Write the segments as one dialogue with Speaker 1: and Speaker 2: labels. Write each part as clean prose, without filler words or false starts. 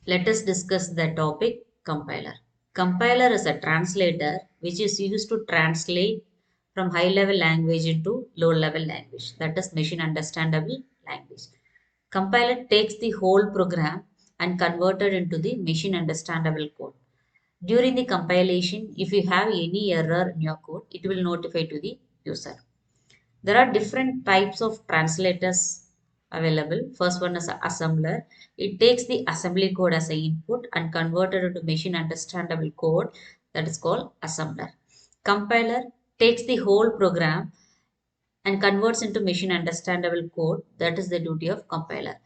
Speaker 1: Let us discuss the topic compiler. Compiler is a translator which is used to translate from high level language into low level language, that is machine understandable language. Compiler takes the whole program and converted into the machine understandable code. During the compilation, if you have any error in your code, it will notify to the user. There are different types of translators available. First one is assembler. It takes the assembly code as an input and converted into machine understandable code, that is called assembler. Compiler takes the whole program and converts into machine understandable code, that is the duty of compiler.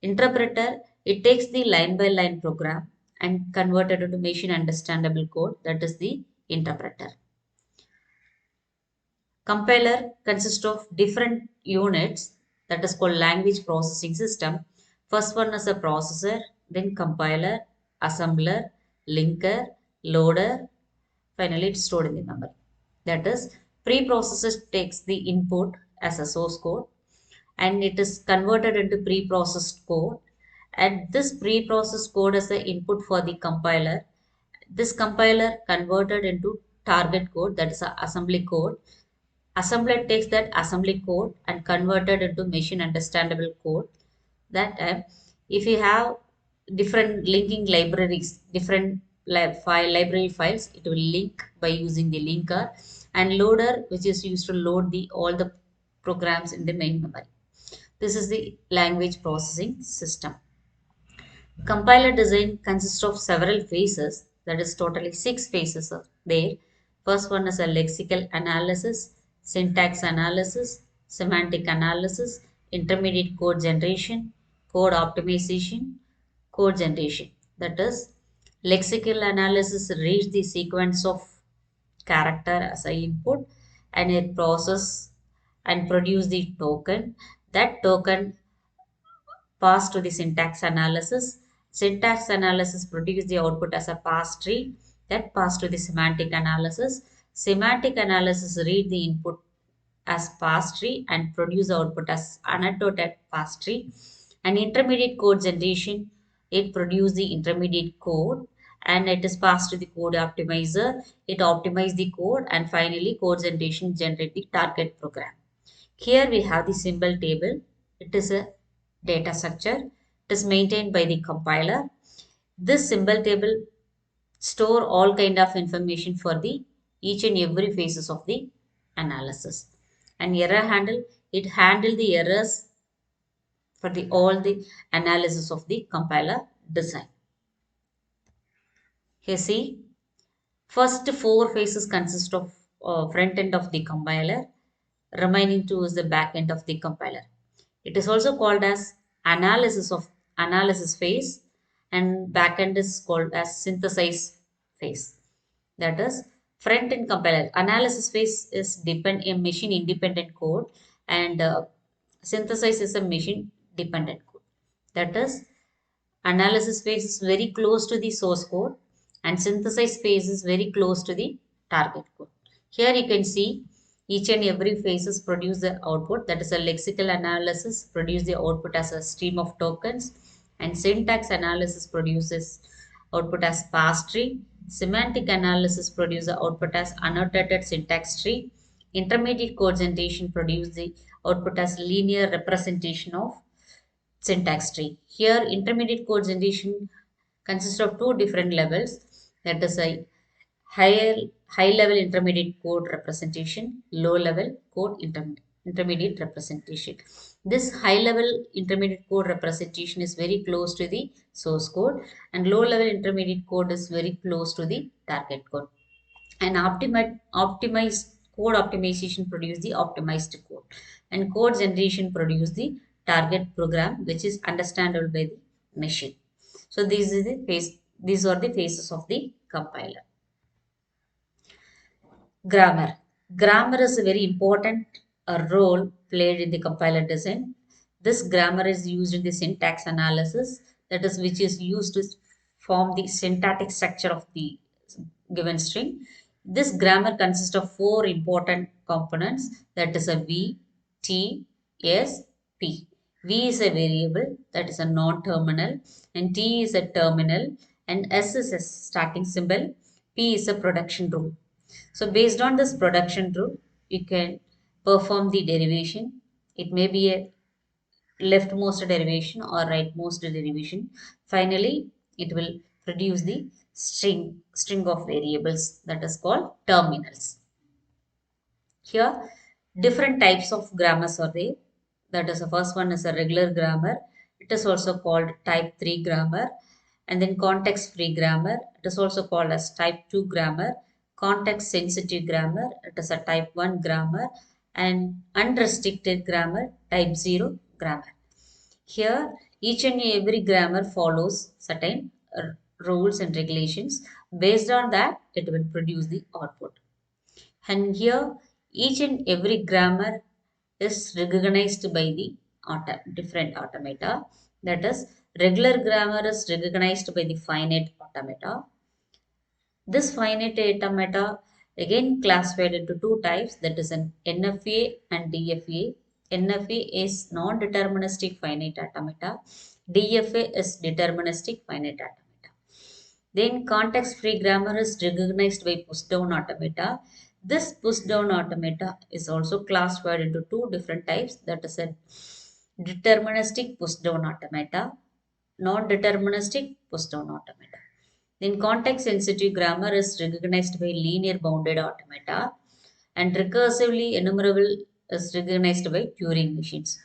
Speaker 1: Interpreter, it takes the line by line program and converted into machine understandable code, that is the interpreter. Compiler consists of different units, that is called language processing system. First one is a processor, then compiler, assembler, linker, loader, finally it's stored in the memory. That is, preprocessor takes the input as a source code and it is converted into pre-processed code, and this pre-processed code is the input for the compiler. This compiler converted into target code, that is a assembly code. Assembler takes that assembly code and converted into machine understandable code. That time, if you have different linking libraries, different library files, it will link by using the linker, and loader, which is used to load the all the programs in the main memory. This is the language processing system. Compiler design consists of several phases, that is totally 6 phases are there. First one is a lexical analysis, syntax analysis, semantic analysis, intermediate code generation, code optimization, code generation. That is, lexical analysis reads the sequence of character as a input and it process and produce the token. That token pass to the syntax analysis. Syntax analysis produce the output as a parse tree that pass to the semantic analysis. Semantic analysis read the input as parse tree and produce the output as annotated parse tree. And intermediate code generation, it produce the intermediate code and it is passed to the code optimizer. It optimize the code and finally code generation generate the target program. Here we have the symbol table. It is a data structure. It is maintained by the compiler. This symbol table store all kind of information for the each and every phases of the analysis. And error handle, it handle the errors for the all the analysis of the compiler design. Here see, first 4 phases consist of front end of the compiler. Remaining 2 is the back end of the compiler. It is also called as analysis phase, and backend is called as synthesize phase. That is, front end compiler. Analysis phase is depend a machine independent code, and synthesize is a machine dependent code. That is, analysis phase is very close to the source code, and synthesize phase is very close to the target code. Here you can see each and every phases produce the output, that is a lexical analysis produce the output as a stream of tokens, and syntax analysis produces output as parse tree. Semantic analysis produces the output as annotated syntax tree. Intermediate code generation produce the output as linear representation of syntax tree. Here, intermediate code generation consists of 2 different levels. That is a high level intermediate code representation, low level code intermediate representation. This high level intermediate code representation is very close to the source code, and low level intermediate code is very close to the target code. And optimized code optimization produce the optimized code, and code generation produce the target program which is understandable by the machine. So these are the phases of the compiler. Grammar is a very important role played in the compiler design. This grammar is used in the syntax analysis, that is which is used to form the syntactic structure of the given string. This grammar consists of 4 important components, that is a V, T, S, P. V is a variable, that is a non-terminal, and T is a terminal, and S is a starting symbol, P is a production rule. So based on this production rule, you can perform the derivation. It may be a leftmost derivation or rightmost derivation. Finally, it will produce the string of variables that is called terminals. Here, different types of grammars are there. That is, the first one is a regular grammar. It is also called type 3 grammar. And then context free grammar. It is also called as type 2 grammar. Context sensitive grammar. It is a type 1 grammar. And unrestricted grammar, type 0 grammar. Here, each and every grammar follows certain rules and regulations. Based on that, it will produce the output. And here, each and every grammar is recognized by the different automata. That is, regular grammar is recognized by the finite automata. This finite automata again classified into two types, that is an NFA and DFA. NFA is non-deterministic finite automata. DFA is deterministic finite automata. Then context-free grammar is recognized by push-down automata. This push-down automata is also classified into two different types, that is a deterministic push-down automata, non-deterministic push-down automata. Then context-sensitive grammar is recognized by linear bounded automata, and recursively enumerable is recognized by Turing machines.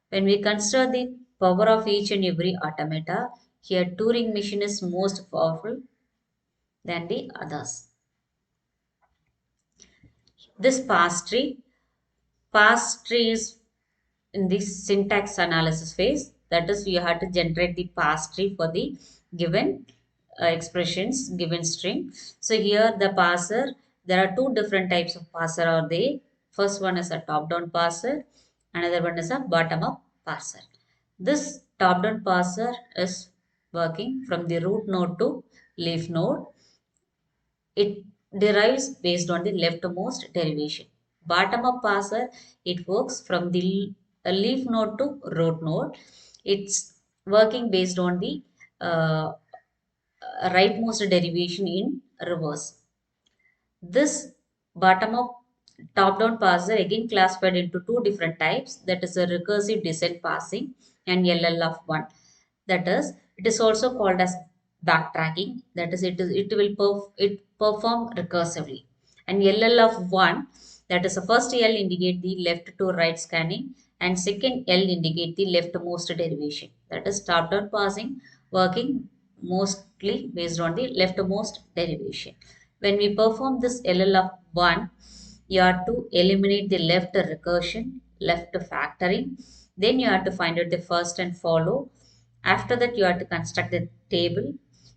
Speaker 1: When we consider the power of each and every automata, here Turing machine is most powerful than the others. This parse tree is in the syntax analysis phase. That is, you have to generate the parse tree for the given expressions, given string. So here the parser, there are two different types of parser are there. First one is a top-down parser, another one is a bottom-up parser. This top-down parser is working from the root node to leaf node. It derives based on the leftmost derivation. Bottom-up parser, it works from the leaf node to root node. It's working based on the rightmost derivation in reverse. This bottom-up top-down parser again classified into two different types, that is a recursive descent parsing and LL(1). That is, it is also called as backtracking. That is, it perform recursively. And LL(1), that is the first L indicate the left to right scanning and second L indicate the leftmost derivation. That is top-down parsing working mostly based on the leftmost derivation. When we perform this LL(1), you have to eliminate the left recursion, left factoring. Then you have to find out the first and follow. After that, you have to construct the table.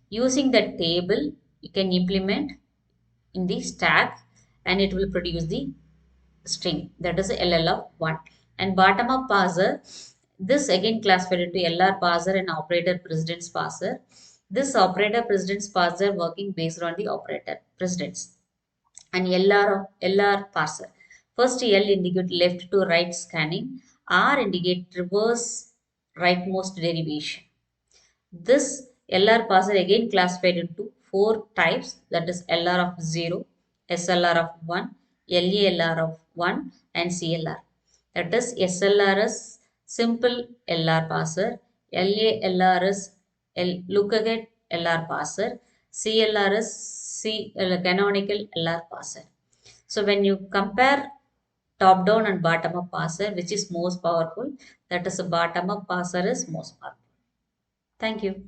Speaker 1: Using that table, you can implement in the stack and it will produce the string, that is LL(1). And bottom up parser, this again classified into LR parser and operator precedence parser. This operator precedence parser working based on the operator precedence. And LR parser. First L indicate left to right scanning, R indicate reverse rightmost derivation. This LR parser again classified into four types, that is LR of 0, SLR of 1, LALR of 1 and CLR. That is, SLR is simple LR parser, LALR is look ahead LR parser, CLR is canonical LR parser. So when you compare top down and bottom up parser, which is most powerful, that is a bottom up parser is most powerful. Thank you.